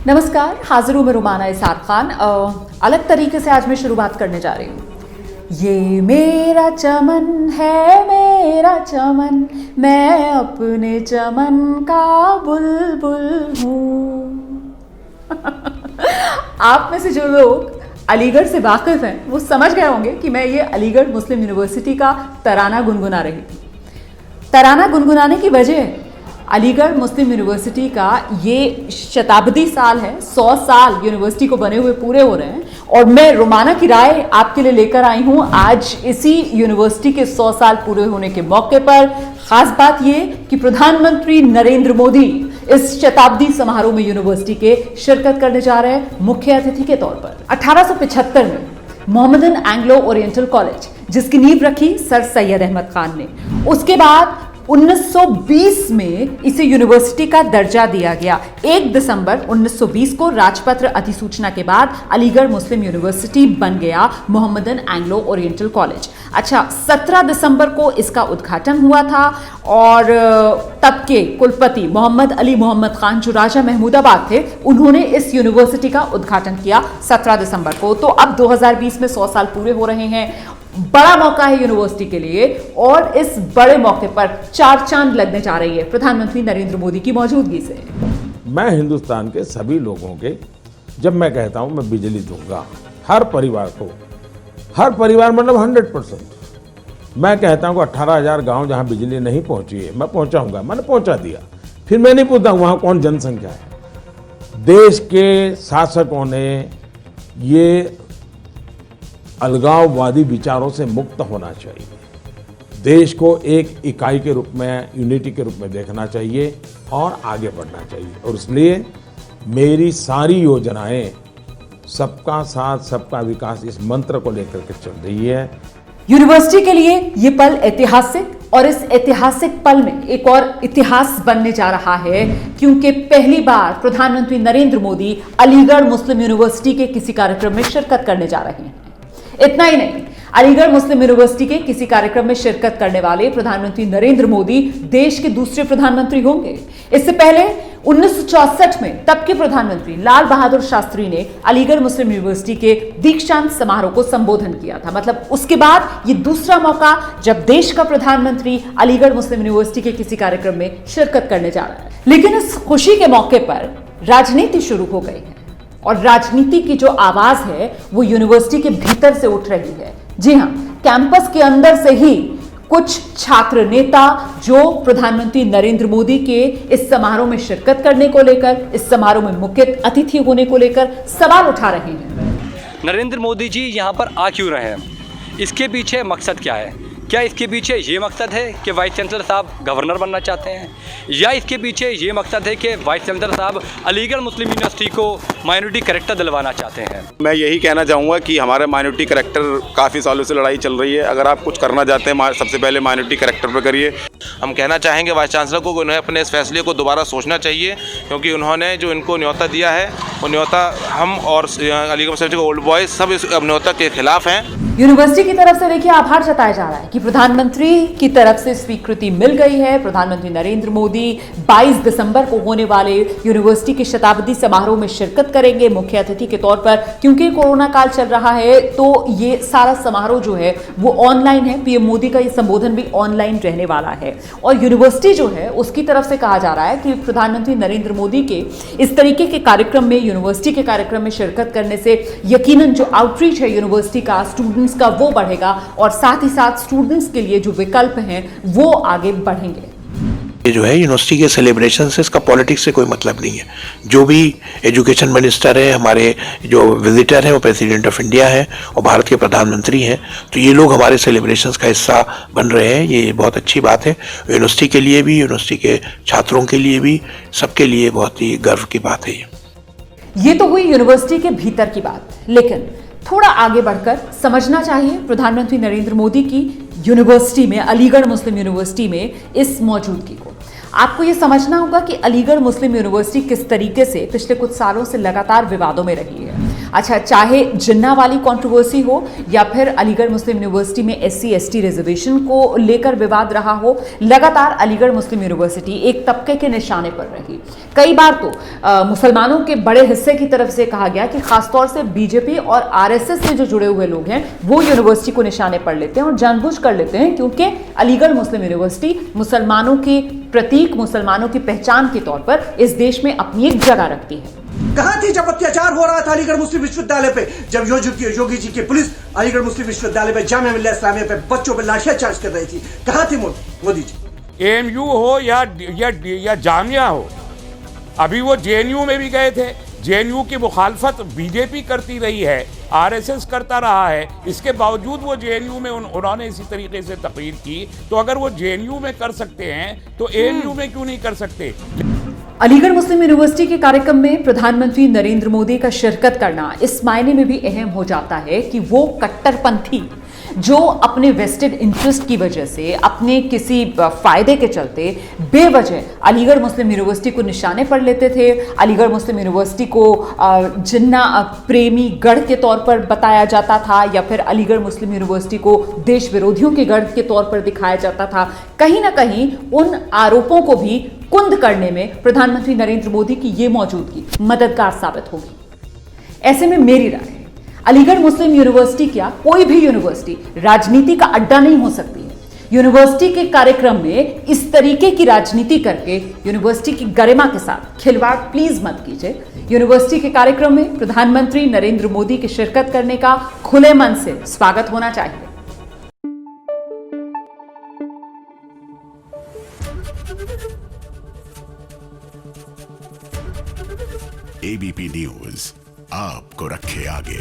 नमस्कार, हाजिर हूँ मैं रुमाना इसार खान। अलग तरीके से आज मैं शुरुआत करने जा रही हूँ। ये मेरा चमन है, मेरा चमन, मैं अपने चमन का बुलबुल हूँ। आप में से जो लोग अलीगढ़ से वाकिफ हैं वो समझ गए होंगे कि मैं ये अलीगढ़ मुस्लिम यूनिवर्सिटी का तराना गुनगुना रही थी। तराना गुनगुनाने की वजह अलीगढ़ मुस्लिम यूनिवर्सिटी का ये शताब्दी साल है, 100 साल यूनिवर्सिटी को बने हुए पूरे हो रहे हैं और मैं रुमाना की राय आपके लिए लेकर आई हूं आज इसी यूनिवर्सिटी के 100 साल पूरे होने के मौके पर। खास बात ये कि प्रधानमंत्री नरेंद्र मोदी इस शताब्दी समारोह में यूनिवर्सिटी के शिरकत करने जा रहे हैं मुख्य अतिथि के तौर पर। 1875 में मोहम्मदन एंग्लो ओरिएंटल कॉलेज, जिसकी नींव रखी सर सैयद अहमद खान ने, उसके बाद 1920 में इसे यूनिवर्सिटी का दर्जा दिया गया। 1 दिसंबर 1920 को राजपत्र अधिसूचना के बाद अलीगढ़ मुस्लिम यूनिवर्सिटी बन गया मोहम्मदन एंग्लो ओरिएंटल कॉलेज। अच्छा, 17 दिसंबर को इसका उद्घाटन हुआ था और तब के कुलपति मोहम्मद अली मोहम्मद खान, जो राजा महमूदाबाद थे, उन्होंने इस यूनिवर्सिटी का उद्घाटन किया 17 दिसंबर को। तो अब 2020 में 100 साल पूरे हो रहे हैं। बड़ा मौका है यूनिवर्सिटी के लिए और इस बड़े मौके पर 4 चांद लगने जा रही है प्रधानमंत्री नरेंद्र मोदी की मौजूदगी से। मैं हिंदुस्तान के सभी लोगों के, जब मैं कहता हूं मैं बिजली दूंगा हर परिवार को, हर परिवार मतलब 100%। मैं कहता हूं कि 18,000 गांव जहां बिजली नहीं पहुंची है मैं पहुंचाऊंगा, मैंने पहुंचा दिया। फिर मैं नहीं पूछता वहां कौन जनसंख्या है। देश के शासकों ने ये अलगाववादी विचारों से मुक्त होना चाहिए। देश को एक इकाई के रूप में, यूनिटी के रूप में देखना चाहिए और आगे बढ़ना चाहिए। और इसलिए मेरी सारी योजनाएं सबका साथ सबका विकास इस मंत्र को लेकर के चल रही है। यूनिवर्सिटी के लिए ये पल ऐतिहासिक, और इस ऐतिहासिक पल में एक और इतिहास बनने जा रहा है, क्योंकि पहली बार प्रधानमंत्री नरेंद्र मोदी अलीगढ़ मुस्लिम यूनिवर्सिटी के किसी कार्यक्रम में शिरकत करने जा रहे हैं। इतना ही नहीं, अलीगढ़ मुस्लिम यूनिवर्सिटी के किसी कार्यक्रम में शिरकत करने वाले प्रधानमंत्री नरेंद्र मोदी देश के दूसरे प्रधानमंत्री होंगे। इससे पहले 1964 में तब के प्रधानमंत्री लाल बहादुर शास्त्री ने अलीगढ़ मुस्लिम यूनिवर्सिटी के दीक्षांत समारोह को संबोधन किया था। मतलब उसके बाद ये दूसरा मौका जब देश का प्रधानमंत्री अलीगढ़ मुस्लिम यूनिवर्सिटी के किसी कार्यक्रम में शिरकत करने जा रहा है। लेकिन इस खुशी के मौके पर राजनीति शुरू हो गई है और राजनीति की जो आवाज है वो यूनिवर्सिटी के भीतर से उठ रही है। जी हां, कैंपस के अंदर से ही कुछ छात्र नेता जो प्रधानमंत्री नरेंद्र मोदी के इस समारोह में शिरकत करने को लेकर, इस समारोह में मुख्य अतिथि होने को लेकर सवाल उठा रहे हैं। नरेंद्र मोदी जी यहाँ पर आ क्यों रहे हैं? इसके पीछे मकसद क्या है? क्या इसके पीछे ये मकसद है कि वाइस चांसलर साहब गवर्नर बनना चाहते हैं, या इसके पीछे ये मकसद है कि वाइस चांसलर साहब अलीगढ़ मुस्लिम यूनिवर्सिटी को माइनॉरिटी कैरेक्टर दिलवाना चाहते हैं? मैं यही कहना चाहूँगा कि हमारे माइनॉरिटी कैरेक्टर काफ़ी सालों से लड़ाई चल रही है। अगर आप कुछ करना चाहते हैं सबसे पहले माइनॉरिटी कैरेक्टर पर करिए। हम कहना चाहेंगे वाइस चांसलर को उन्हें अपने इस फैसले को दोबारा सोचना चाहिए, क्योंकि उन्होंने जो इनको न्योता दिया है वो न्योता हम और अलीगढ़ मुस्लिम के ओल्ड बॉयज़ सब इस न्योता के खिलाफ हैं। यूनिवर्सिटी की तरफ से देखिए आभार जताया जा रहा है कि प्रधानमंत्री की तरफ से स्वीकृति मिल गई है। प्रधानमंत्री नरेंद्र मोदी 22 दिसंबर को होने वाले यूनिवर्सिटी के शताब्दी समारोह में शिरकत करेंगे मुख्य अतिथि के तौर पर। क्योंकि कोरोना काल चल रहा है तो ये सारा समारोह जो है वो ऑनलाइन है। पीएम मोदी का ये संबोधन भी ऑनलाइन रहने वाला है और यूनिवर्सिटी जो है उसकी तरफ से कहा जा रहा है कि प्रधानमंत्री नरेंद्र मोदी के इस तरीके के कार्यक्रम में, यूनिवर्सिटी के कार्यक्रम में शिरकत करने से यकीनन जो आउटरीच है यूनिवर्सिटी का, स्टूडेंट्स का, वो बढ़ेगा और साथ ही साथ स्टूडेंट्स के लिए जो विकल्प हैं वो आगे बढ़ेंगे। ये जो है यूनिवर्सिटी के सेलिब्रेशन से, इसका पॉलिटिक्स से कोई मतलब नहीं है। जो भी एजुकेशन मिनिस्टर है, हमारे जो विजिटर हैं वो प्रेसिडेंट ऑफ इंडिया है और भारत के प्रधानमंत्री हैं, तो ये लोग हमारे सेलिब्रेशंस का हिस्सा बन रहे हैं। ये बहुत अच्छी बात है यूनिवर्सिटी के लिए भी, यूनिवर्सिटी के छात्रों के लिए भी, सबके लिए बहुत ही गर्व की बात है। ये तो हुई यूनिवर्सिटी के भीतर की बात, लेकिन थोड़ा आगे बढ़कर समझना चाहिए प्रधानमंत्री नरेंद्र मोदी की यूनिवर्सिटी में, अलीगढ़ मुस्लिम यूनिवर्सिटी में इस मौजूदगी को। आपको ये समझना होगा कि अलीगढ़ मुस्लिम यूनिवर्सिटी किस तरीके से पिछले कुछ सालों से लगातार विवादों में रही है। अच्छा, चाहे जिन्ना वाली कंट्रोवर्सी हो या फिर अलीगढ़ मुस्लिम यूनिवर्सिटी में SC/ST रिजर्वेशन को लेकर विवाद रहा हो, लगातार अलीगढ़ मुस्लिम यूनिवर्सिटी एक तबके के निशाने पर रही। कई बार तो मुसलमानों के बड़े हिस्से की तरफ से कहा गया कि खासतौर से बीजेपी और RSS से जो जुड़े हुए लोग हैं वो यूनिवर्सिटी को निशाने पर लेते हैं और जानबूझ कर लेते हैं, क्योंकि अलीगढ़ मुस्लिम यूनिवर्सिटी मुसलमानों के प्रतीक, मुसलमानों की पहचान के तौर पर इस देश में अपनी एक जगह रखती है। कहां थी जब अत्याचार हो रहा था अलीगढ़ मुस्लिम विश्वविद्यालय पे, जब योगी जी की पुलिस अलीगढ़ मुस्लिम विश्वविद्यालय पे, जामिया मिल्लिया इस्लामिया पे बच्चों पे लाठियां चार्ज कर रही थी? कहां थे मोदी जी? AMU हो या जामिया हो, अभी वो JNU में भी गए थे। JNU की मुखालफत बीजेपी करती रही है, RSS करता रहा है, इसके बावजूद वो JNU में उन्होंने इसी तरीके से तकरीर की। तो अगर वो JNU में कर सकते हैं तो AMU में क्यों नहीं कर सकते? अलीगढ़ मुस्लिम यूनिवर्सिटी के कार्यक्रम में प्रधानमंत्री नरेंद्र मोदी का शिरकत करना इस मायने में भी अहम हो जाता है कि वो कट्टरपंथी जो अपने वेस्टेड इंटरेस्ट की वजह से, अपने किसी फायदे के चलते बेवजह अलीगढ़ मुस्लिम यूनिवर्सिटी को निशाने पर लेते थे, अलीगढ़ मुस्लिम यूनिवर्सिटी को जिन्ना प्रेमी गढ़ के तौर पर बताया जाता था या फिर अलीगढ़ मुस्लिम यूनिवर्सिटी को देश विरोधियों के गढ़ के तौर पर दिखाया जाता था। कहीं ना कहीं उन आरोपों को भी कुंद करने में प्रधानमंत्री नरेंद्र मोदी की ये मौजूदगी मददगार साबित होगी। ऐसे में मेरी राय है, अलीगढ़ मुस्लिम यूनिवर्सिटी क्या कोई भी यूनिवर्सिटी राजनीति का अड्डा नहीं हो सकती है। यूनिवर्सिटी के कार्यक्रम में इस तरीके की राजनीति करके यूनिवर्सिटी की गरिमा के साथ खिलवाड़ प्लीज मत कीजिए। यूनिवर्सिटी के कार्यक्रम में प्रधानमंत्री नरेंद्र मोदी की शिरकत करने का खुले मन से स्वागत होना चाहिए। ABP न्यूज आपको रखे आगे।